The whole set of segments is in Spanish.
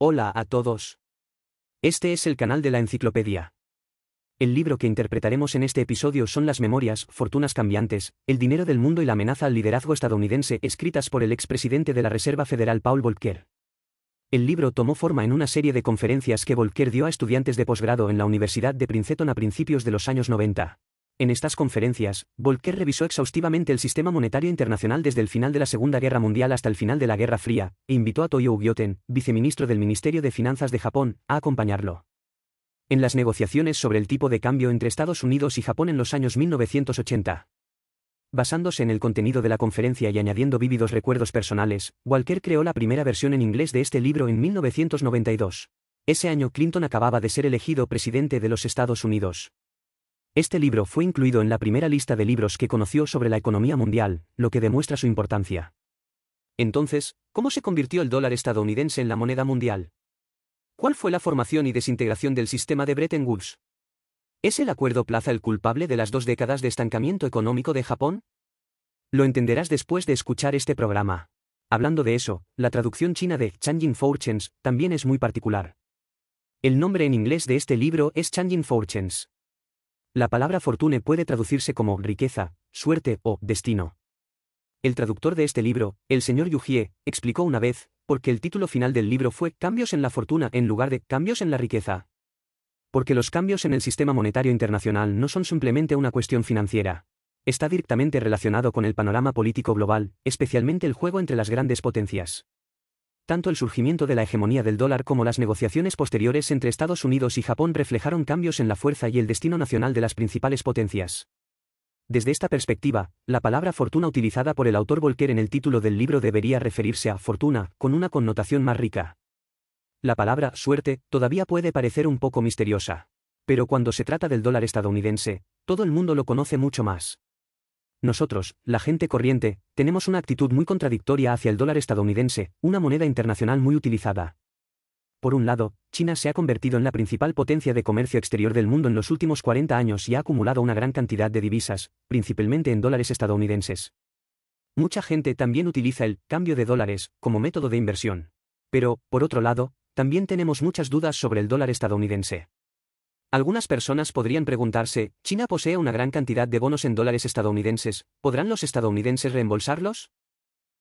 Hola a todos. Este es el canal de la enciclopedia. El libro que interpretaremos en este episodio son Las Memorias, Fortunas Cambiantes, el dinero del mundo y la amenaza al liderazgo estadounidense, escritas por el expresidente de la Reserva Federal Paul Volcker. El libro tomó forma en una serie de conferencias que Volcker dio a estudiantes de posgrado en la Universidad de Princeton a principios de los años 90. En estas conferencias, Volcker revisó exhaustivamente el sistema monetario internacional desde el final de la Segunda Guerra Mundial hasta el final de la Guerra Fría, e invitó a Toyo Ugioten, viceministro del Ministerio de Finanzas de Japón, a acompañarlo. En las negociaciones sobre el tipo de cambio entre Estados Unidos y Japón en los años 1980. Basándose en el contenido de la conferencia y añadiendo vívidos recuerdos personales, Volcker creó la primera versión en inglés de este libro en 1992. Ese año Clinton acababa de ser elegido presidente de los Estados Unidos. Este libro fue incluido en la primera lista de libros que conoció sobre la economía mundial, lo que demuestra su importancia. Entonces, ¿cómo se convirtió el dólar estadounidense en la moneda mundial? ¿Cuál fue la formación y desintegración del sistema de Bretton Woods? ¿Es el Acuerdo Plaza el culpable de las 2 décadas de estancamiento económico de Japón? Lo entenderás después de escuchar este programa. Hablando de eso, la traducción china de Changing Fortunes también es muy particular. El nombre en inglés de este libro es Changing Fortunes. La palabra fortune puede traducirse como riqueza, suerte o destino. El traductor de este libro, el señor Yu Jie, explicó una vez, porque el título final del libro fue Cambios en la fortuna en lugar de Cambios en la riqueza. Porque los cambios en el sistema monetario internacional no son simplemente una cuestión financiera. Está directamente relacionado con el panorama político global, especialmente el juego entre las grandes potencias. Tanto el surgimiento de la hegemonía del dólar como las negociaciones posteriores entre Estados Unidos y Japón reflejaron cambios en la fuerza y el destino nacional de las principales potencias. Desde esta perspectiva, la palabra fortuna utilizada por el autor Volcker en el título del libro debería referirse a fortuna, con una connotación más rica. La palabra suerte todavía puede parecer un poco misteriosa. Pero cuando se trata del dólar estadounidense, todo el mundo lo conoce mucho más. Nosotros, la gente corriente, tenemos una actitud muy contradictoria hacia el dólar estadounidense, una moneda internacional muy utilizada. Por un lado, China se ha convertido en la principal potencia de comercio exterior del mundo en los últimos 40 años y ha acumulado una gran cantidad de divisas, principalmente en dólares estadounidenses. Mucha gente también utiliza el cambio de dólares como método de inversión. Pero, por otro lado, también tenemos muchas dudas sobre el dólar estadounidense. Algunas personas podrían preguntarse, ¿China posee una gran cantidad de bonos en dólares estadounidenses? ¿Podrán los estadounidenses reembolsarlos?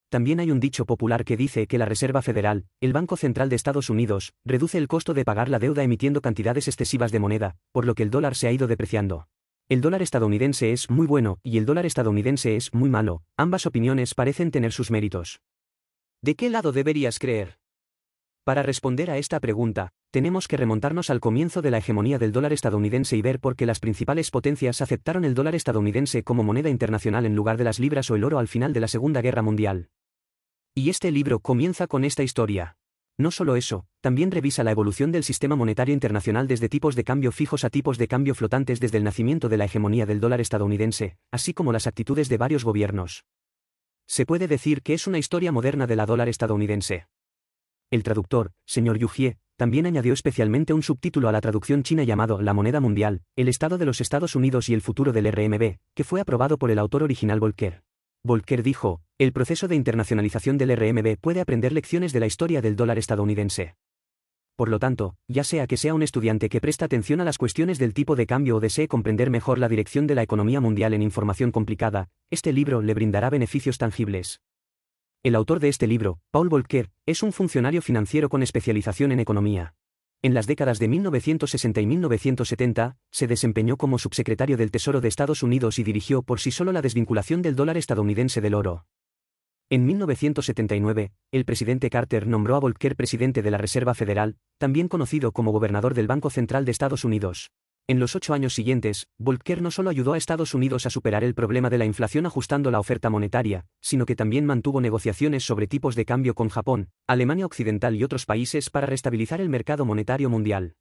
También hay un dicho popular que dice que la Reserva Federal, el Banco Central de Estados Unidos, reduce el costo de pagar la deuda emitiendo cantidades excesivas de moneda, por lo que el dólar se ha ido depreciando. El dólar estadounidense es muy bueno y el dólar estadounidense es muy malo, ambas opiniones parecen tener sus méritos. ¿De qué lado deberías creer? Para responder a esta pregunta, tenemos que remontarnos al comienzo de la hegemonía del dólar estadounidense y ver por qué las principales potencias aceptaron el dólar estadounidense como moneda internacional en lugar de las libras o el oro al final de la Segunda Guerra Mundial. Y este libro comienza con esta historia. No solo eso, también revisa la evolución del sistema monetario internacional desde tipos de cambio fijos a tipos de cambio flotantes desde el nacimiento de la hegemonía del dólar estadounidense, así como las actitudes de varios gobiernos. Se puede decir que es una historia moderna de la dólar estadounidense. El traductor, señor Yu Jie, también añadió especialmente un subtítulo a la traducción china llamado La moneda mundial, el estado de los Estados Unidos y el futuro del RMB, que fue aprobado por el autor original Volcker. Volcker dijo, el proceso de internacionalización del RMB puede aprender lecciones de la historia del dólar estadounidense. Por lo tanto, ya sea que sea un estudiante que presta atención a las cuestiones del tipo de cambio o desee comprender mejor la dirección de la economía mundial en información complicada, este libro le brindará beneficios tangibles. El autor de este libro, Paul Volcker, es un funcionario financiero con especialización en economía. En las décadas de 1960 y 1970, se desempeñó como subsecretario del Tesoro de Estados Unidos y dirigió por sí solo la desvinculación del dólar estadounidense del oro. En 1979, el presidente Carter nombró a Volcker presidente de la Reserva Federal, también conocido como gobernador del Banco Central de Estados Unidos. En los 8 años siguientes, Volcker no solo ayudó a Estados Unidos a superar el problema de la inflación ajustando la oferta monetaria, sino que también mantuvo negociaciones sobre tipos de cambio con Japón, Alemania Occidental y otros países para restabilizar el mercado monetario mundial.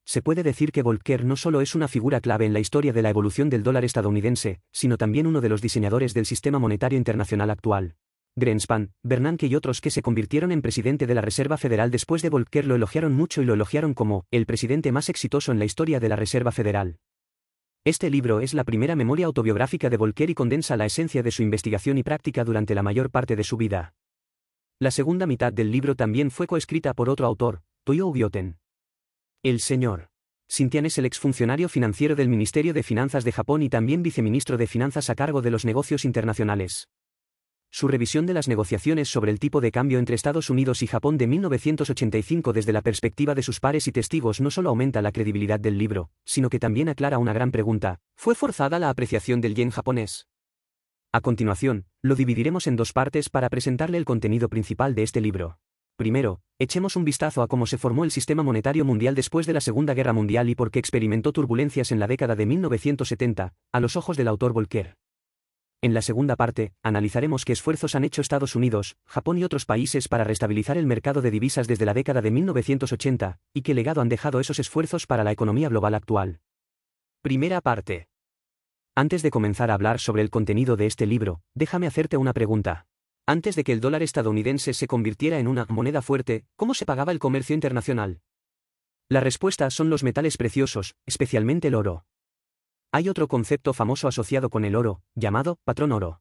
Se puede decir que Volcker no solo es una figura clave en la historia de la evolución del dólar estadounidense, sino también uno de los diseñadores del sistema monetario internacional actual. Greenspan, Bernanke y otros que se convirtieron en presidente de la Reserva Federal después de Volcker lo elogiaron mucho y lo elogiaron como el presidente más exitoso en la historia de la Reserva Federal. Este libro es la primera memoria autobiográfica de Volcker y condensa la esencia de su investigación y práctica durante la mayor parte de su vida. La segunda mitad del libro también fue coescrita por otro autor, Toyo Byoten. El Sr. Sintian es el exfuncionario financiero del Ministerio de Finanzas de Japón y también viceministro de Finanzas a cargo de los negocios internacionales. Su revisión de las negociaciones sobre el tipo de cambio entre Estados Unidos y Japón de 1985 desde la perspectiva de sus pares y testigos no solo aumenta la credibilidad del libro, sino que también aclara una gran pregunta: ¿fue forzada la apreciación del yen japonés? A continuación, lo dividiremos en dos partes para presentarle el contenido principal de este libro. Primero, echemos un vistazo a cómo se formó el sistema monetario mundial después de la Segunda Guerra Mundial y por qué experimentó turbulencias en la década de 1970, a los ojos del autor Volcker. En la segunda parte, analizaremos qué esfuerzos han hecho Estados Unidos, Japón y otros países para restabilizar el mercado de divisas desde la década de 1980, y qué legado han dejado esos esfuerzos para la economía global actual. Primera parte. Antes de comenzar a hablar sobre el contenido de este libro, déjame hacerte una pregunta. Antes de que el dólar estadounidense se convirtiera en una moneda fuerte, ¿cómo se pagaba el comercio internacional? La respuesta son los metales preciosos, especialmente el oro. Hay otro concepto famoso asociado con el oro, llamado patrón oro.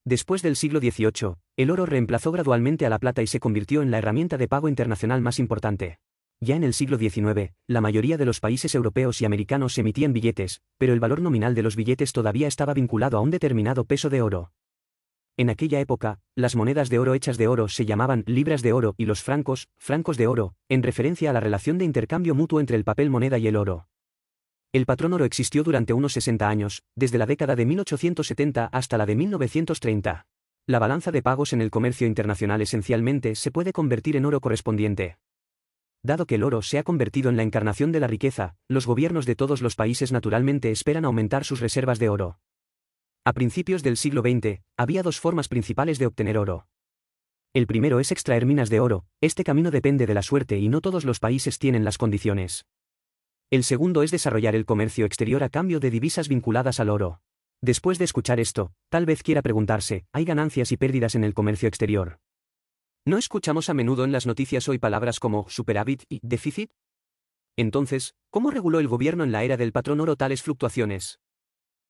Después del siglo XVIII, el oro reemplazó gradualmente a la plata y se convirtió en la herramienta de pago internacional más importante. Ya en el siglo XIX, la mayoría de los países europeos y americanos emitían billetes, pero el valor nominal de los billetes todavía estaba vinculado a un determinado peso de oro. En aquella época, las monedas de oro hechas de oro se llamaban libras de oro y los francos, francos de oro, en referencia a la relación de intercambio mutuo entre el papel moneda y el oro. El patrón oro existió durante unos 60 años, desde la década de 1870 hasta la de 1930. La balanza de pagos en el comercio internacional esencialmente se puede convertir en oro correspondiente. Dado que el oro se ha convertido en la encarnación de la riqueza, los gobiernos de todos los países naturalmente esperan aumentar sus reservas de oro. A principios del siglo XX, había dos formas principales de obtener oro. El primero es extraer minas de oro, este camino depende de la suerte y no todos los países tienen las condiciones. El segundo es desarrollar el comercio exterior a cambio de divisas vinculadas al oro. Después de escuchar esto, tal vez quiera preguntarse, ¿hay ganancias y pérdidas en el comercio exterior? ¿No escuchamos a menudo en las noticias hoy palabras como superávit y déficit? Entonces, ¿cómo reguló el gobierno en la era del patrón oro tales fluctuaciones?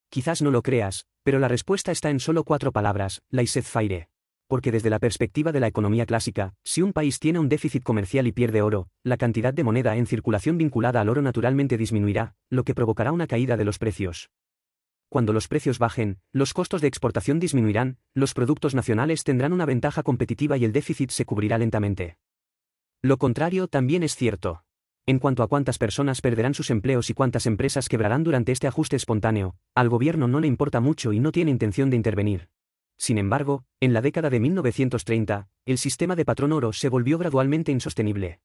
Quizás no lo creas, pero la respuesta está en solo 4 palabras, laissez-faire. Porque desde la perspectiva de la economía clásica, si un país tiene un déficit comercial y pierde oro, la cantidad de moneda en circulación vinculada al oro naturalmente disminuirá, lo que provocará una caída de los precios. Cuando los precios bajen, los costos de exportación disminuirán, los productos nacionales tendrán una ventaja competitiva y el déficit se cubrirá lentamente. Lo contrario también es cierto. En cuanto a cuántas personas perderán sus empleos y cuántas empresas quebrarán durante este ajuste espontáneo, al gobierno no le importa mucho y no tiene intención de intervenir. Sin embargo, en la década de 1930, el sistema de patrón oro se volvió gradualmente insostenible.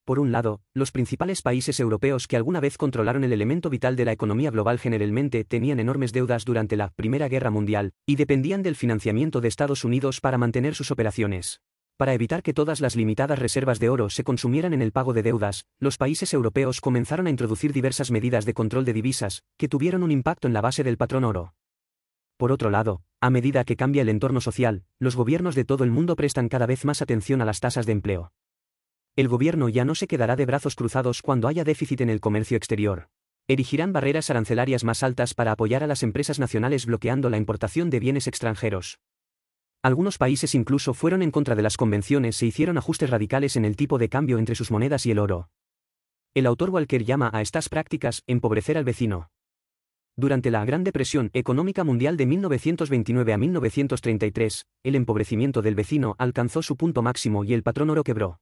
Por un lado, los principales países europeos que alguna vez controlaron el elemento vital de la economía global generalmente tenían enormes deudas durante la Primera Guerra Mundial, y dependían del financiamiento de Estados Unidos para mantener sus operaciones. Para evitar que todas las limitadas reservas de oro se consumieran en el pago de deudas, los países europeos comenzaron a introducir diversas medidas de control de divisas, que tuvieron un impacto en la base del patrón oro. Por otro lado, a medida que cambia el entorno social, los gobiernos de todo el mundo prestan cada vez más atención a las tasas de empleo. El gobierno ya no se quedará de brazos cruzados cuando haya déficit en el comercio exterior. Erigirán barreras arancelarias más altas para apoyar a las empresas nacionales bloqueando la importación de bienes extranjeros. Algunos países incluso fueron en contra de las convenciones e hicieron ajustes radicales en el tipo de cambio entre sus monedas y el oro. El autor Walker llama a estas prácticas empobrecer al vecino. Durante la Gran Depresión Económica Mundial de 1929 a 1933, el empobrecimiento del vecino alcanzó su punto máximo y el patrón oro quebró.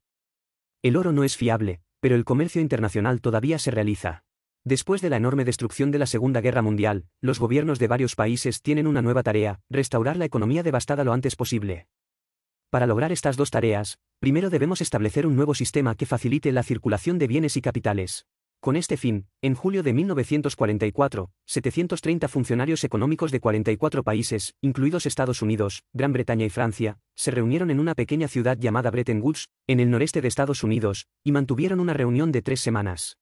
El oro no es fiable, pero el comercio internacional todavía se realiza. Después de la enorme destrucción de la Segunda Guerra Mundial, los gobiernos de varios países tienen una nueva tarea: restaurar la economía devastada lo antes posible. Para lograr estas dos tareas, primero debemos establecer un nuevo sistema que facilite la circulación de bienes y capitales. Con este fin, en julio de 1944, 730 funcionarios económicos de 44 países, incluidos Estados Unidos, Gran Bretaña y Francia, se reunieron en una pequeña ciudad llamada Bretton Woods, en el noreste de Estados Unidos, y mantuvieron una reunión de 3 semanas.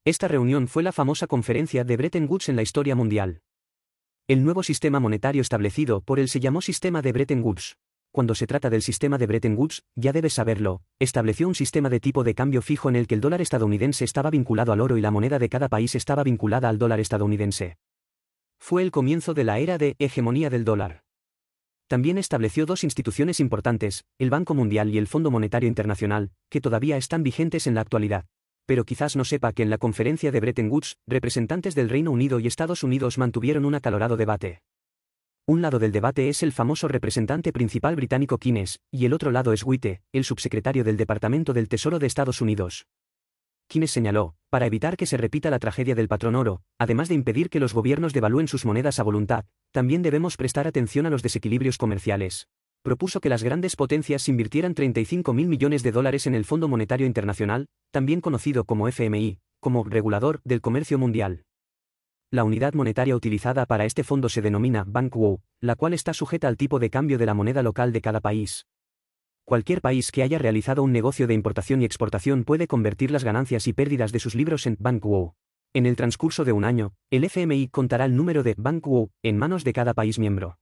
Esta reunión fue la famosa Conferencia de Bretton Woods en la historia mundial. El nuevo sistema monetario establecido por él se llamó Sistema de Bretton Woods. Cuando se trata del sistema de Bretton Woods, ya debes saberlo, estableció un sistema de tipo de cambio fijo en el que el dólar estadounidense estaba vinculado al oro y la moneda de cada país estaba vinculada al dólar estadounidense. Fue el comienzo de la era de hegemonía del dólar. También estableció dos instituciones importantes, el Banco Mundial y el Fondo Monetario Internacional, que todavía están vigentes en la actualidad. Pero quizás no sepa que en la conferencia de Bretton Woods, representantes del Reino Unido y Estados Unidos mantuvieron un acalorado debate. Un lado del debate es el famoso representante principal británico Keynes, y el otro lado es Witte, el subsecretario del Departamento del Tesoro de Estados Unidos. Keynes señaló, para evitar que se repita la tragedia del patrón oro, además de impedir que los gobiernos devalúen sus monedas a voluntad, también debemos prestar atención a los desequilibrios comerciales. Propuso que las grandes potencias invirtieran 35.000 millones de dólares en el Fondo Monetario Internacional, también conocido como FMI, como regulador del comercio mundial. La unidad monetaria utilizada para este fondo se denomina Bank-Wo, la cual está sujeta al tipo de cambio de la moneda local de cada país. Cualquier país que haya realizado un negocio de importación y exportación puede convertir las ganancias y pérdidas de sus libros en Bank-Wo. En el transcurso de un año, el FMI contará el número de Bank-Wo en manos de cada país miembro.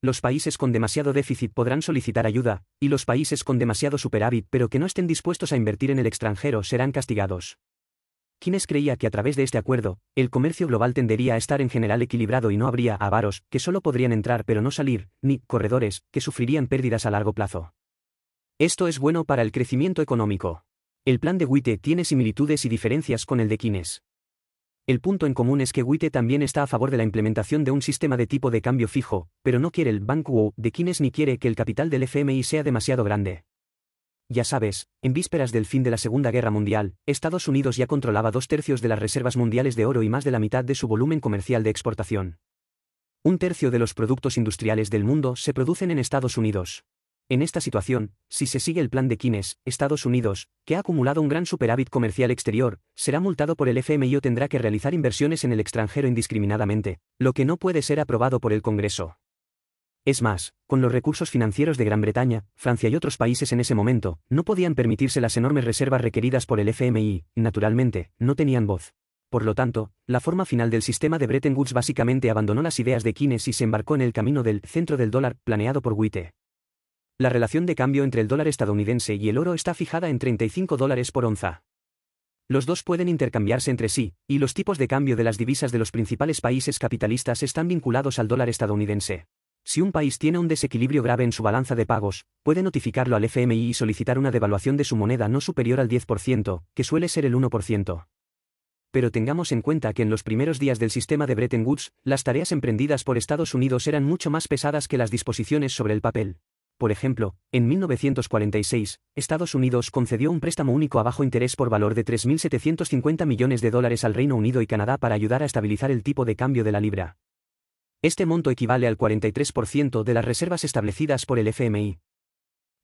Los países con demasiado déficit podrán solicitar ayuda, y los países con demasiado superávit pero que no estén dispuestos a invertir en el extranjero serán castigados. Keynes creía que a través de este acuerdo, el comercio global tendería a estar en general equilibrado y no habría avaros, que solo podrían entrar pero no salir, ni corredores, que sufrirían pérdidas a largo plazo. Esto es bueno para el crecimiento económico. El plan de Witte tiene similitudes y diferencias con el de Keynes. El punto en común es que Witte también está a favor de la implementación de un sistema de tipo de cambio fijo, pero no quiere el Bank-Wo de Keynes ni quiere que el capital del FMI sea demasiado grande. Ya sabes, en vísperas del fin de la Segunda Guerra Mundial, Estados Unidos ya controlaba 2/3 de las reservas mundiales de oro y más de la mitad de su volumen comercial de exportación. 1/3 de los productos industriales del mundo se producen en Estados Unidos. En esta situación, si se sigue el plan de Keynes, Estados Unidos, que ha acumulado un gran superávit comercial exterior, será multado por el FMI o tendrá que realizar inversiones en el extranjero indiscriminadamente, lo que no puede ser aprobado por el Congreso. Es más, con los recursos financieros de Gran Bretaña, Francia y otros países en ese momento, no podían permitirse las enormes reservas requeridas por el FMI, y, naturalmente, no tenían voz. Por lo tanto, la forma final del sistema de Bretton Woods básicamente abandonó las ideas de Keynes y se embarcó en el camino del centro del dólar, planeado por Witte. La relación de cambio entre el dólar estadounidense y el oro está fijada en $35 por onza. Los dos pueden intercambiarse entre sí, y los tipos de cambio de las divisas de los principales países capitalistas están vinculados al dólar estadounidense. Si un país tiene un desequilibrio grave en su balanza de pagos, puede notificarlo al FMI y solicitar una devaluación de su moneda no superior al 10%, que suele ser el 1%. Pero tengamos en cuenta que en los primeros días del sistema de Bretton Woods, las tareas emprendidas por Estados Unidos eran mucho más pesadas que las disposiciones sobre el papel. Por ejemplo, en 1946, Estados Unidos concedió un préstamo único a bajo interés por valor de $3.750 millones al Reino Unido y Canadá para ayudar a estabilizar el tipo de cambio de la libra. Este monto equivale al 43% de las reservas establecidas por el FMI.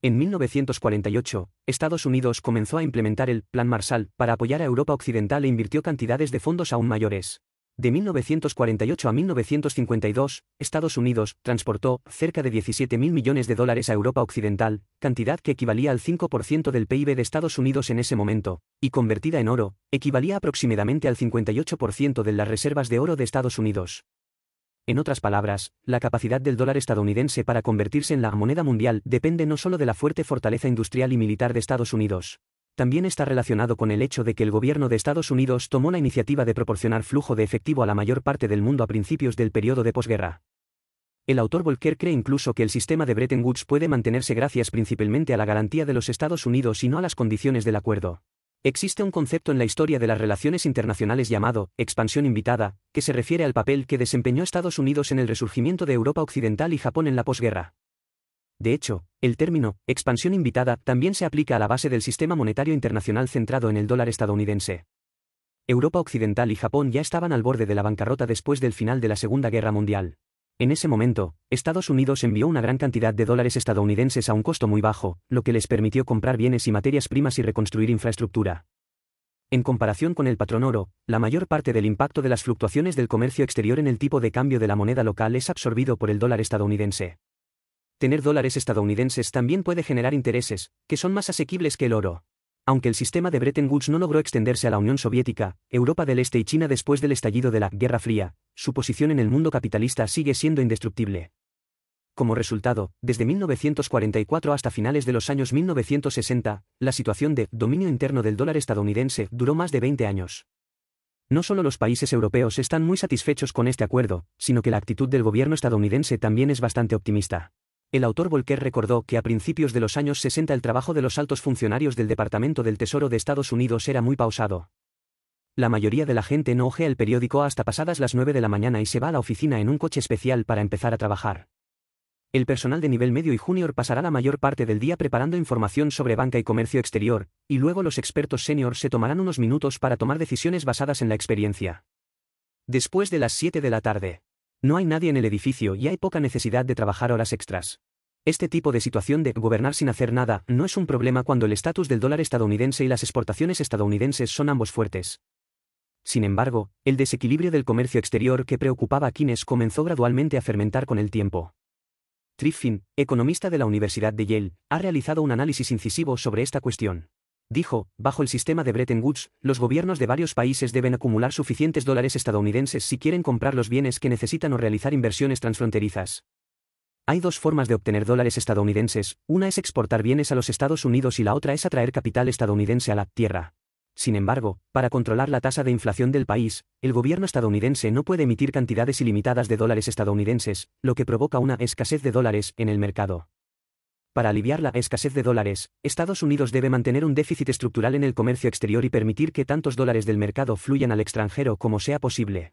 En 1948, Estados Unidos comenzó a implementar el Plan Marshall para apoyar a Europa Occidental e invirtió cantidades de fondos aún mayores. De 1948 a 1952, Estados Unidos transportó cerca de $17.000 millones a Europa Occidental, cantidad que equivalía al 5% del PIB de Estados Unidos en ese momento, y convertida en oro, equivalía aproximadamente al 58% de las reservas de oro de Estados Unidos. En otras palabras, la capacidad del dólar estadounidense para convertirse en la moneda mundial depende no solo de la fuerte fortaleza industrial y militar de Estados Unidos. También está relacionado con el hecho de que el gobierno de Estados Unidos tomó la iniciativa de proporcionar flujo de efectivo a la mayor parte del mundo a principios del periodo de posguerra. El autor Volcker cree incluso que el sistema de Bretton Woods puede mantenerse gracias principalmente a la garantía de los Estados Unidos y no a las condiciones del acuerdo. Existe un concepto en la historia de las relaciones internacionales llamado expansión invitada, que se refiere al papel que desempeñó Estados Unidos en el resurgimiento de Europa Occidental y Japón en la posguerra. De hecho, el término expansión invitada también se aplica a la base del sistema monetario internacional centrado en el dólar estadounidense. Europa Occidental y Japón ya estaban al borde de la bancarrota después del final de la Segunda Guerra Mundial. En ese momento, Estados Unidos envió una gran cantidad de dólares estadounidenses a un costo muy bajo, lo que les permitió comprar bienes y materias primas y reconstruir infraestructura. En comparación con el patrón oro, la mayor parte del impacto de las fluctuaciones del comercio exterior en el tipo de cambio de la moneda local es absorbido por el dólar estadounidense. Tener dólares estadounidenses también puede generar intereses, que son más asequibles que el oro. Aunque el sistema de Bretton Woods no logró extenderse a la Unión Soviética, Europa del Este y China después del estallido de la Guerra Fría, su posición en el mundo capitalista sigue siendo indestructible. Como resultado, desde 1944 hasta finales de los años 1960, la situación de dominio interno del dólar estadounidense duró más de 20 años. No solo los países europeos están muy satisfechos con este acuerdo, sino que la actitud del gobierno estadounidense también es bastante optimista. El autor Volcker recordó que a principios de los años 60 el trabajo de los altos funcionarios del Departamento del Tesoro de Estados Unidos era muy pausado. La mayoría de la gente no hojea el periódico hasta pasadas las 9 de la mañana y se va a la oficina en un coche especial para empezar a trabajar. El personal de nivel medio y junior pasará la mayor parte del día preparando información sobre banca y comercio exterior, y luego los expertos senior se tomarán unos minutos para tomar decisiones basadas en la experiencia. Después de las 7 de la tarde. No hay nadie en el edificio y hay poca necesidad de trabajar horas extras. Este tipo de situación de gobernar sin hacer nada no es un problema cuando el estatus del dólar estadounidense y las exportaciones estadounidenses son ambos fuertes. Sin embargo, el desequilibrio del comercio exterior que preocupaba a Keynes comenzó gradualmente a fermentar con el tiempo. Triffin, economista de la Universidad de Yale, ha realizado un análisis incisivo sobre esta cuestión. Dijo, bajo el sistema de Bretton Woods, los gobiernos de varios países deben acumular suficientes dólares estadounidenses si quieren comprar los bienes que necesitan o realizar inversiones transfronterizas. Hay dos formas de obtener dólares estadounidenses, una es exportar bienes a los Estados Unidos y la otra es atraer capital estadounidense a la tierra. Sin embargo, para controlar la tasa de inflación del país, el gobierno estadounidense no puede emitir cantidades ilimitadas de dólares estadounidenses, lo que provoca una escasez de dólares en el mercado. Para aliviar la escasez de dólares, Estados Unidos debe mantener un déficit estructural en el comercio exterior y permitir que tantos dólares del mercado fluyan al extranjero como sea posible.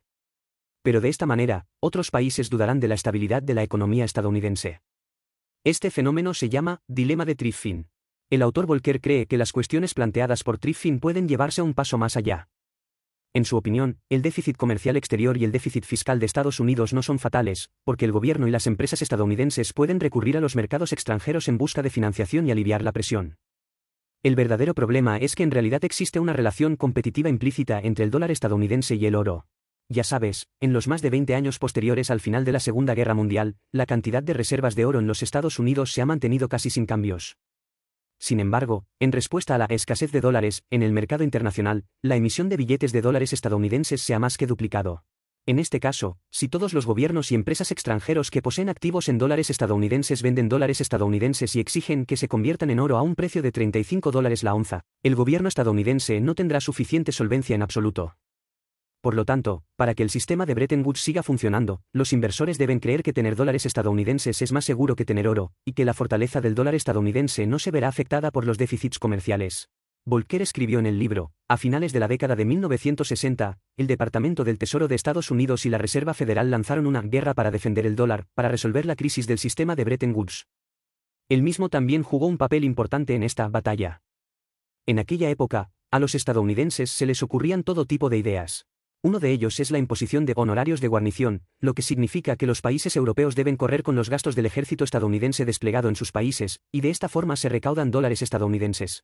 Pero de esta manera, otros países dudarán de la estabilidad de la economía estadounidense. Este fenómeno se llama dilema de Triffin. El autor Volcker cree que las cuestiones planteadas por Triffin pueden llevarse un paso más allá. En su opinión, el déficit comercial exterior y el déficit fiscal de Estados Unidos no son fatales, porque el gobierno y las empresas estadounidenses pueden recurrir a los mercados extranjeros en busca de financiación y aliviar la presión. El verdadero problema es que en realidad existe una relación competitiva implícita entre el dólar estadounidense y el oro. Ya sabes, en los más de 20 años posteriores al final de la Segunda Guerra Mundial, la cantidad de reservas de oro en los Estados Unidos se ha mantenido casi sin cambios. Sin embargo, en respuesta a la escasez de dólares en el mercado internacional, la emisión de billetes de dólares estadounidenses se ha más que duplicado. En este caso, si todos los gobiernos y empresas extranjeros que poseen activos en dólares estadounidenses venden dólares estadounidenses y exigen que se conviertan en oro a un precio de $35 la onza, el gobierno estadounidense no tendrá suficiente solvencia en absoluto. Por lo tanto, para que el sistema de Bretton Woods siga funcionando, los inversores deben creer que tener dólares estadounidenses es más seguro que tener oro, y que la fortaleza del dólar estadounidense no se verá afectada por los déficits comerciales. Volcker escribió en el libro, a finales de la década de 1960, el Departamento del Tesoro de Estados Unidos y la Reserva Federal lanzaron una guerra para defender el dólar, para resolver la crisis del sistema de Bretton Woods. Él mismo también jugó un papel importante en esta batalla. En aquella época, a los estadounidenses se les ocurrían todo tipo de ideas. Uno de ellos es la imposición de honorarios de guarnición, lo que significa que los países europeos deben correr con los gastos del ejército estadounidense desplegado en sus países, y de esta forma se recaudan dólares estadounidenses.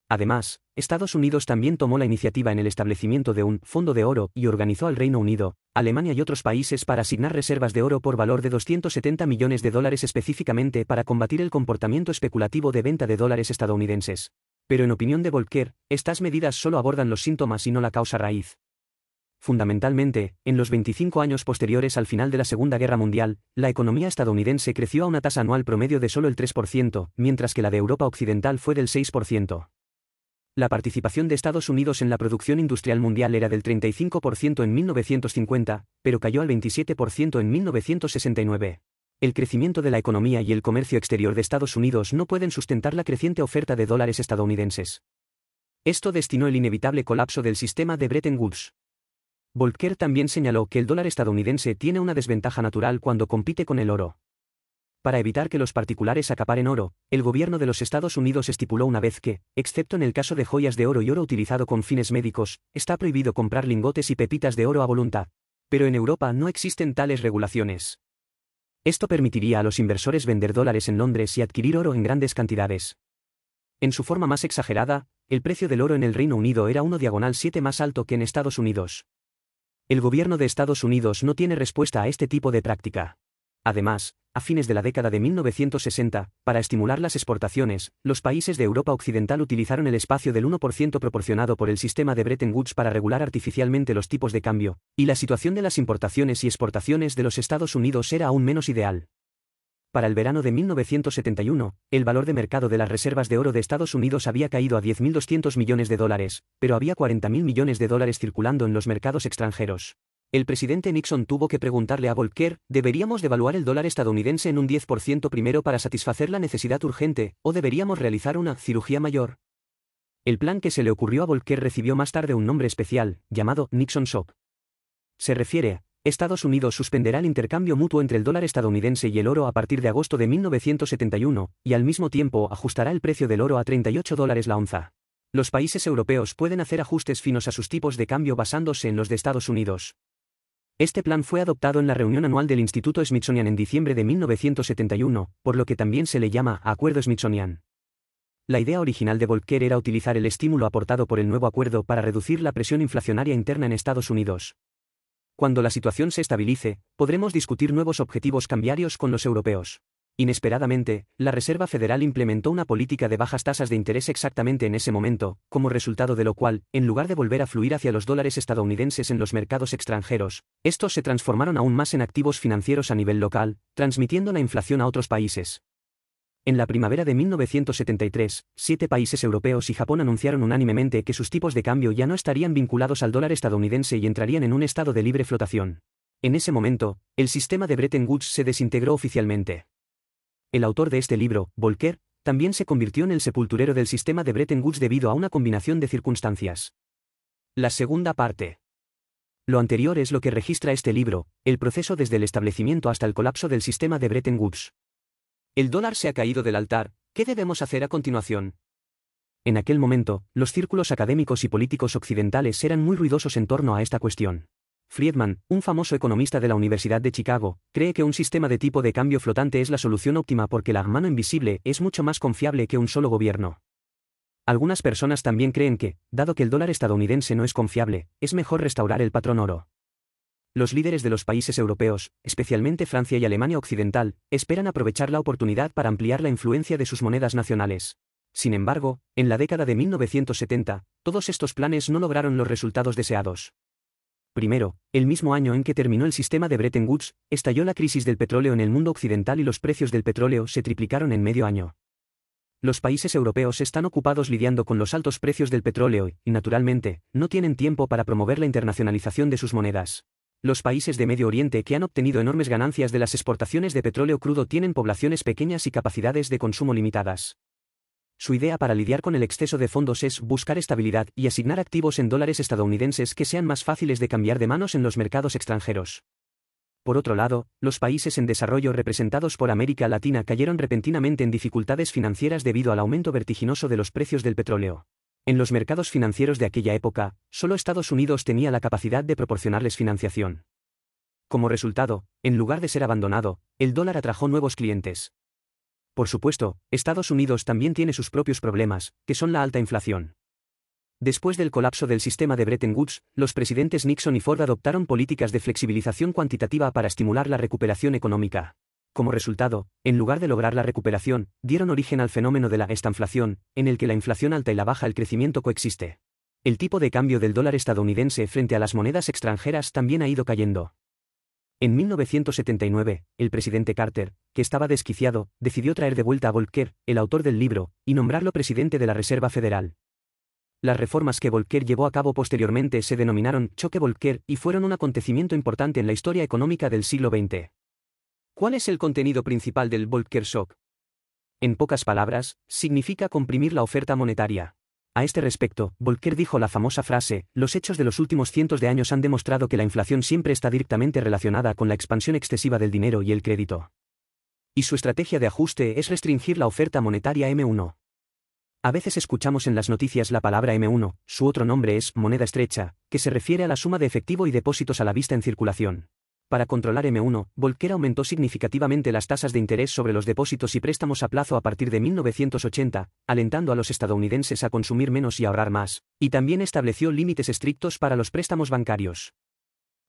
Además, Estados Unidos también tomó la iniciativa en el establecimiento de un fondo de oro y organizó al Reino Unido, Alemania y otros países para asignar reservas de oro por valor de $270 millones específicamente para combatir el comportamiento especulativo de venta de dólares estadounidenses. Pero en opinión de Volcker, estas medidas solo abordan los síntomas y no la causa raíz. Fundamentalmente, en los 25 años posteriores al final de la Segunda Guerra Mundial, la economía estadounidense creció a una tasa anual promedio de solo el 3%, mientras que la de Europa Occidental fue del 6%. La participación de Estados Unidos en la producción industrial mundial era del 35% en 1950, pero cayó al 27% en 1969. El crecimiento de la economía y el comercio exterior de Estados Unidos no pueden sustentar la creciente oferta de dólares estadounidenses. Esto destinó el inevitable colapso del sistema de Bretton Woods. Volcker también señaló que el dólar estadounidense tiene una desventaja natural cuando compite con el oro. Para evitar que los particulares acaparen oro, el gobierno de los Estados Unidos estipuló una vez que, excepto en el caso de joyas de oro y oro utilizado con fines médicos, está prohibido comprar lingotes y pepitas de oro a voluntad. Pero en Europa no existen tales regulaciones. Esto permitiría a los inversores vender dólares en Londres y adquirir oro en grandes cantidades. En su forma más exagerada, el precio del oro en el Reino Unido era 1/7 más alto que en Estados Unidos. El gobierno de Estados Unidos no tiene respuesta a este tipo de práctica. Además, a fines de la década de 1960, para estimular las exportaciones, los países de Europa Occidental utilizaron el espacio del 1% proporcionado por el sistema de Bretton Woods para regular artificialmente los tipos de cambio, y la situación de las importaciones y exportaciones de los Estados Unidos era aún menos ideal. Para el verano de 1971, el valor de mercado de las reservas de oro de Estados Unidos había caído a 10.200 millones de dólares, pero había 40.000 millones de dólares circulando en los mercados extranjeros. El presidente Nixon tuvo que preguntarle a Volcker, ¿deberíamos devaluar el dólar estadounidense en un 10% primero para satisfacer la necesidad urgente, o deberíamos realizar una cirugía mayor? El plan que se le ocurrió a Volcker recibió más tarde un nombre especial, llamado Nixon Shock. Se refiere a: Estados Unidos suspenderá el intercambio mutuo entre el dólar estadounidense y el oro a partir de agosto de 1971, y al mismo tiempo ajustará el precio del oro a $38 la onza. Los países europeos pueden hacer ajustes finos a sus tipos de cambio basándose en los de Estados Unidos. Este plan fue adoptado en la reunión anual del Instituto Smithsonian en diciembre de 1971, por lo que también se le llama Acuerdo Smithsonian. La idea original de Volcker era utilizar el estímulo aportado por el nuevo acuerdo para reducir la presión inflacionaria interna en Estados Unidos. Cuando la situación se estabilice, podremos discutir nuevos objetivos cambiarios con los europeos. Inesperadamente, la Reserva Federal implementó una política de bajas tasas de interés exactamente en ese momento, como resultado de lo cual, en lugar de volver a fluir hacia los dólares estadounidenses en los mercados extranjeros, estos se transformaron aún más en activos financieros a nivel local, transmitiendo la inflación a otros países. En la primavera de 1973, 7 países europeos y Japón anunciaron unánimemente que sus tipos de cambio ya no estarían vinculados al dólar estadounidense y entrarían en un estado de libre flotación. En ese momento, el sistema de Bretton Woods se desintegró oficialmente. El autor de este libro, Volcker, también se convirtió en el sepulturero del sistema de Bretton Woods debido a una combinación de circunstancias. La segunda parte. Lo anterior es lo que registra este libro, el proceso desde el establecimiento hasta el colapso del sistema de Bretton Woods. El dólar se ha caído del altar, ¿qué debemos hacer a continuación? En aquel momento, los círculos académicos y políticos occidentales eran muy ruidosos en torno a esta cuestión. Friedman, un famoso economista de la Universidad de Chicago, cree que un sistema de tipo de cambio flotante es la solución óptima porque la mano invisible es mucho más confiable que un solo gobierno. Algunas personas también creen que, dado que el dólar estadounidense no es confiable, es mejor restaurar el patrón oro. Los líderes de los países europeos, especialmente Francia y Alemania Occidental, esperan aprovechar la oportunidad para ampliar la influencia de sus monedas nacionales. Sin embargo, en la década de 1970, todos estos planes no lograron los resultados deseados. Primero, el mismo año en que terminó el sistema de Bretton Woods, estalló la crisis del petróleo en el mundo occidental y los precios del petróleo se triplicaron en medio año. Los países europeos están ocupados lidiando con los altos precios del petróleo y, naturalmente, no tienen tiempo para promover la internacionalización de sus monedas. Los países de Medio Oriente que han obtenido enormes ganancias de las exportaciones de petróleo crudo tienen poblaciones pequeñas y capacidades de consumo limitadas. Su idea para lidiar con el exceso de fondos es buscar estabilidad y asignar activos en dólares estadounidenses que sean más fáciles de cambiar de manos en los mercados extranjeros. Por otro lado, los países en desarrollo representados por América Latina cayeron repentinamente en dificultades financieras debido al aumento vertiginoso de los precios del petróleo. En los mercados financieros de aquella época, solo Estados Unidos tenía la capacidad de proporcionarles financiación. Como resultado, en lugar de ser abandonado, el dólar atrajo nuevos clientes. Por supuesto, Estados Unidos también tiene sus propios problemas, que son la alta inflación. Después del colapso del sistema de Bretton Woods, los presidentes Nixon y Ford adoptaron políticas de flexibilización cuantitativa para estimular la recuperación económica. Como resultado, en lugar de lograr la recuperación, dieron origen al fenómeno de la estanflación, en el que la inflación alta y la baja el crecimiento coexiste. El tipo de cambio del dólar estadounidense frente a las monedas extranjeras también ha ido cayendo. En 1979, el presidente Carter, que estaba desquiciado, decidió traer de vuelta a Volcker, el autor del libro, y nombrarlo presidente de la Reserva Federal. Las reformas que Volcker llevó a cabo posteriormente se denominaron Choque Volcker y fueron un acontecimiento importante en la historia económica del siglo XX. ¿Cuál es el contenido principal del Volcker Shock? En pocas palabras, significa comprimir la oferta monetaria. A este respecto, Volcker dijo la famosa frase: los hechos de los últimos cientos de años han demostrado que la inflación siempre está directamente relacionada con la expansión excesiva del dinero y el crédito. Y su estrategia de ajuste es restringir la oferta monetaria M1. A veces escuchamos en las noticias la palabra M1, su otro nombre es moneda estrecha, que se refiere a la suma de efectivo y depósitos a la vista en circulación. Para controlar M1, Volcker aumentó significativamente las tasas de interés sobre los depósitos y préstamos a plazo a partir de 1980, alentando a los estadounidenses a consumir menos y ahorrar más, y también estableció límites estrictos para los préstamos bancarios.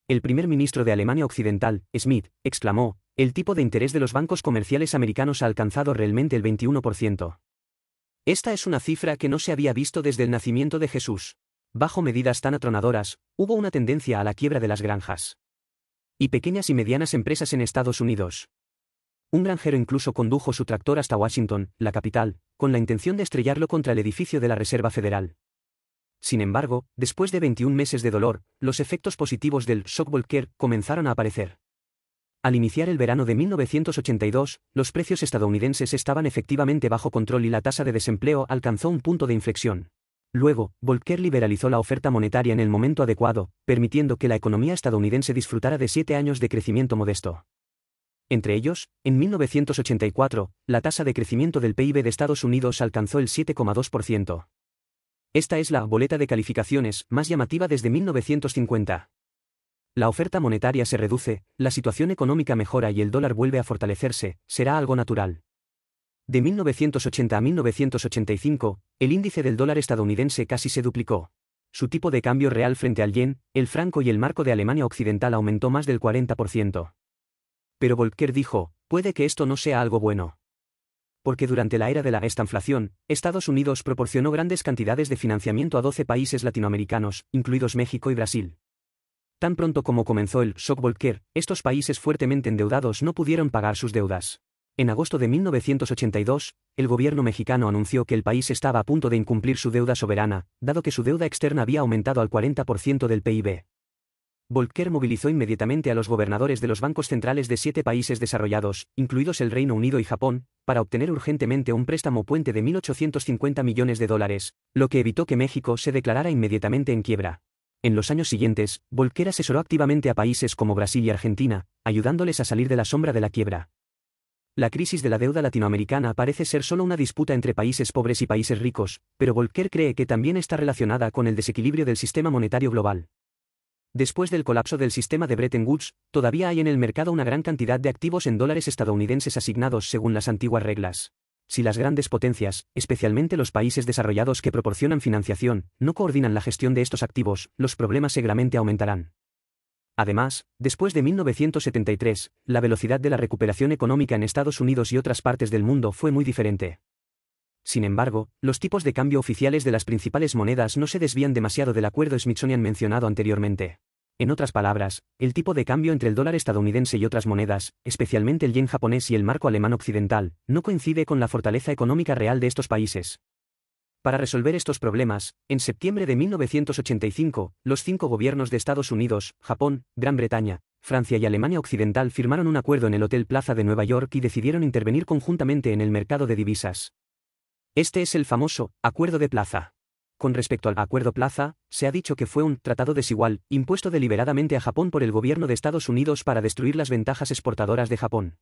El primer ministro de Alemania Occidental, Schmidt, exclamó: el tipo de interés de los bancos comerciales americanos ha alcanzado realmente el 21%. Esta es una cifra que no se había visto desde el nacimiento de Jesús. Bajo medidas tan atronadoras, hubo una tendencia a la quiebra de las granjas y pequeñas y medianas empresas en Estados Unidos. Un granjero incluso condujo su tractor hasta Washington, la capital, con la intención de estrellarlo contra el edificio de la Reserva Federal. Sin embargo, después de 21 meses de dolor, los efectos positivos del shock Volcker comenzaron a aparecer. Al iniciar el verano de 1982, los precios estadounidenses estaban efectivamente bajo control y la tasa de desempleo alcanzó un punto de inflexión. Luego, Volcker liberalizó la oferta monetaria en el momento adecuado, permitiendo que la economía estadounidense disfrutara de 7 años de crecimiento modesto. Entre ellos, en 1984, la tasa de crecimiento del PIB de Estados Unidos alcanzó el 7,2%. Esta es la boleta de calificaciones más llamativa desde 1950. La oferta monetaria se reduce, la situación económica mejora y el dólar vuelve a fortalecerse, será algo natural. De 1980 a 1985, el índice del dólar estadounidense casi se duplicó. Su tipo de cambio real frente al yen, el franco y el marco de Alemania Occidental aumentó más del 40%. Pero Volcker dijo, puede que esto no sea algo bueno. Porque durante la era de la estanflación, Estados Unidos proporcionó grandes cantidades de financiamiento a 12 países latinoamericanos, incluidos México y Brasil. Tan pronto como comenzó el shock Volcker, estos países fuertemente endeudados no pudieron pagar sus deudas. En agosto de 1982, el gobierno mexicano anunció que el país estaba a punto de incumplir su deuda soberana, dado que su deuda externa había aumentado al 40% del PIB. Volcker movilizó inmediatamente a los gobernadores de los bancos centrales de 7 países desarrollados, incluidos el Reino Unido y Japón, para obtener urgentemente un préstamo puente de $1.850 millones, lo que evitó que México se declarara inmediatamente en quiebra. En los años siguientes, Volcker asesoró activamente a países como Brasil y Argentina, ayudándoles a salir de la sombra de la quiebra. La crisis de la deuda latinoamericana parece ser solo una disputa entre países pobres y países ricos, pero Volcker cree que también está relacionada con el desequilibrio del sistema monetario global. Después del colapso del sistema de Bretton Woods, todavía hay en el mercado una gran cantidad de activos en dólares estadounidenses asignados según las antiguas reglas. Si las grandes potencias, especialmente los países desarrollados que proporcionan financiación, no coordinan la gestión de estos activos, los problemas seguramente aumentarán. Además, después de 1973, la velocidad de la recuperación económica en Estados Unidos y otras partes del mundo fue muy diferente. Sin embargo, los tipos de cambio oficiales de las principales monedas no se desvían demasiado del acuerdo Smithsonian mencionado anteriormente. En otras palabras, el tipo de cambio entre el dólar estadounidense y otras monedas, especialmente el yen japonés y el marco alemán occidental, no coincide con la fortaleza económica real de estos países. Para resolver estos problemas, en septiembre de 1985, los 5 gobiernos de Estados Unidos, Japón, Gran Bretaña, Francia y Alemania Occidental firmaron un acuerdo en el Hotel Plaza de Nueva York y decidieron intervenir conjuntamente en el mercado de divisas. Este es el famoso Acuerdo de Plaza. Con respecto al Acuerdo Plaza, se ha dicho que fue un tratado desigual, impuesto deliberadamente a Japón por el gobierno de Estados Unidos para destruir las ventajas exportadoras de Japón.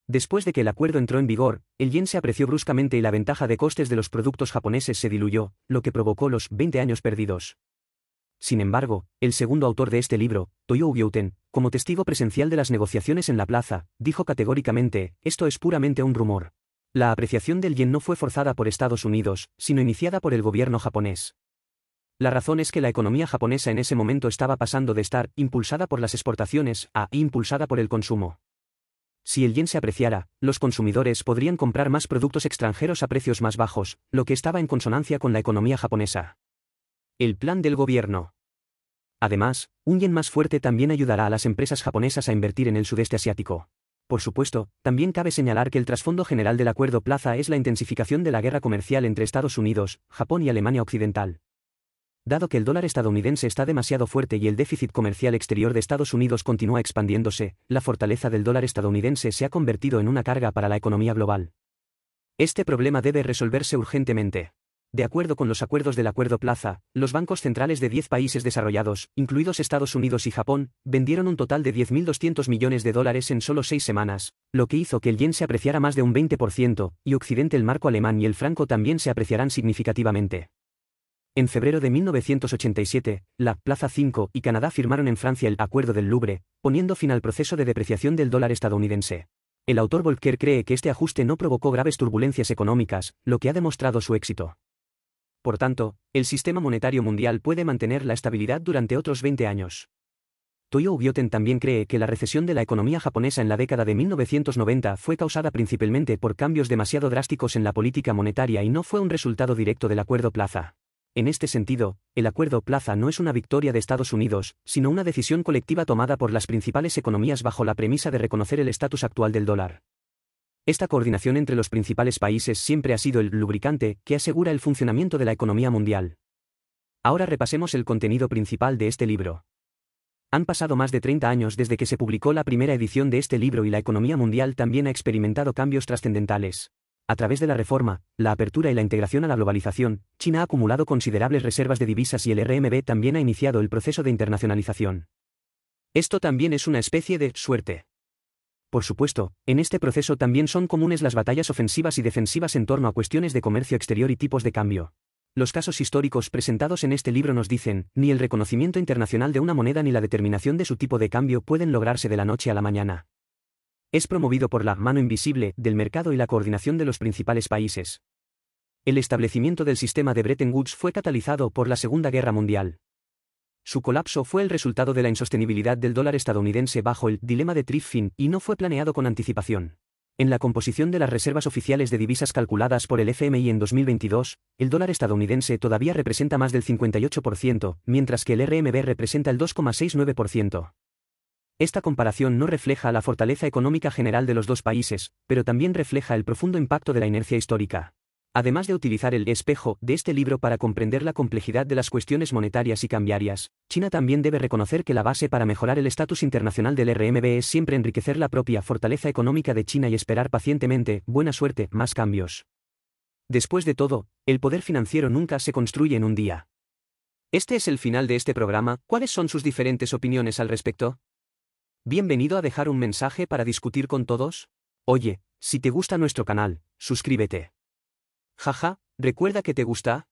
Después de que el acuerdo entró en vigor, el yen se apreció bruscamente y la ventaja de costes de los productos japoneses se diluyó, lo que provocó los 20 años perdidos. Sin embargo, el segundo autor de este libro, Toyo Ugyouten, como testigo presencial de las negociaciones en la plaza, dijo categóricamente, esto es puramente un rumor. La apreciación del yen no fue forzada por Estados Unidos, sino iniciada por el gobierno japonés. La razón es que la economía japonesa en ese momento estaba pasando de estar impulsada por las exportaciones a impulsada por el consumo. Si el yen se apreciara, los consumidores podrían comprar más productos extranjeros a precios más bajos, lo que estaba en consonancia con la economía japonesa. El plan del gobierno. Además, un yen más fuerte también ayudará a las empresas japonesas a invertir en el sudeste asiático. Por supuesto, también cabe señalar que el trasfondo general del Acuerdo Plaza es la intensificación de la guerra comercial entre Estados Unidos, Japón y Alemania Occidental. Dado que el dólar estadounidense está demasiado fuerte y el déficit comercial exterior de Estados Unidos continúa expandiéndose, la fortaleza del dólar estadounidense se ha convertido en una carga para la economía global. Este problema debe resolverse urgentemente. De acuerdo con los acuerdos del Acuerdo Plaza, los bancos centrales de 10 países desarrollados, incluidos Estados Unidos y Japón, vendieron un total de $10.200 millones en solo 6 semanas, lo que hizo que el yen se apreciara más de un 20%, y Occidente el marco alemán y el franco también se apreciarán significativamente. En febrero de 1987, la Plaza 5 y Canadá firmaron en Francia el Acuerdo del Louvre, poniendo fin al proceso de depreciación del dólar estadounidense. El autor Volcker cree que este ajuste no provocó graves turbulencias económicas, lo que ha demostrado su éxito. Por tanto, el sistema monetario mundial puede mantener la estabilidad durante otros 20 años. Toyo Ugyouten también cree que la recesión de la economía japonesa en la década de 1990 fue causada principalmente por cambios demasiado drásticos en la política monetaria y no fue un resultado directo del Acuerdo Plaza. En este sentido, el Acuerdo Plaza no es una victoria de Estados Unidos, sino una decisión colectiva tomada por las principales economías bajo la premisa de reconocer el estatus actual del dólar. Esta coordinación entre los principales países siempre ha sido el lubricante que asegura el funcionamiento de la economía mundial. Ahora repasemos el contenido principal de este libro. Han pasado más de 30 años desde que se publicó la primera edición de este libro y la economía mundial también ha experimentado cambios trascendentales. A través de la reforma, la apertura y la integración a la globalización, China ha acumulado considerables reservas de divisas y el RMB también ha iniciado el proceso de internacionalización. Esto también es una especie de suerte. Por supuesto, en este proceso también son comunes las batallas ofensivas y defensivas en torno a cuestiones de comercio exterior y tipos de cambio. Los casos históricos presentados en este libro nos dicen, ni el reconocimiento internacional de una moneda ni la determinación de su tipo de cambio pueden lograrse de la noche a la mañana. Es promovido por la mano invisible del mercado y la coordinación de los principales países. El establecimiento del sistema de Bretton Woods fue catalizado por la Segunda Guerra Mundial. Su colapso fue el resultado de la insostenibilidad del dólar estadounidense bajo el dilema de Triffin y no fue planeado con anticipación. En la composición de las reservas oficiales de divisas calculadas por el FMI en 2022, el dólar estadounidense todavía representa más del 58%, mientras que el RMB representa el 2,69%. Esta comparación no refleja la fortaleza económica general de los dos países, pero también refleja el profundo impacto de la inercia histórica. Además de utilizar el espejo de este libro para comprender la complejidad de las cuestiones monetarias y cambiarias, China también debe reconocer que la base para mejorar el estatus internacional del RMB es siempre enriquecer la propia fortaleza económica de China y esperar pacientemente, buena suerte, más cambios. Después de todo, el poder financiero nunca se construye en un día. Este es el final de este programa. ¿Cuáles son sus diferentes opiniones al respecto? Bienvenido a dejar un mensaje para discutir con todos. Oye, si te gusta nuestro canal, suscríbete. Jaja, ¿recuerda que te gusta?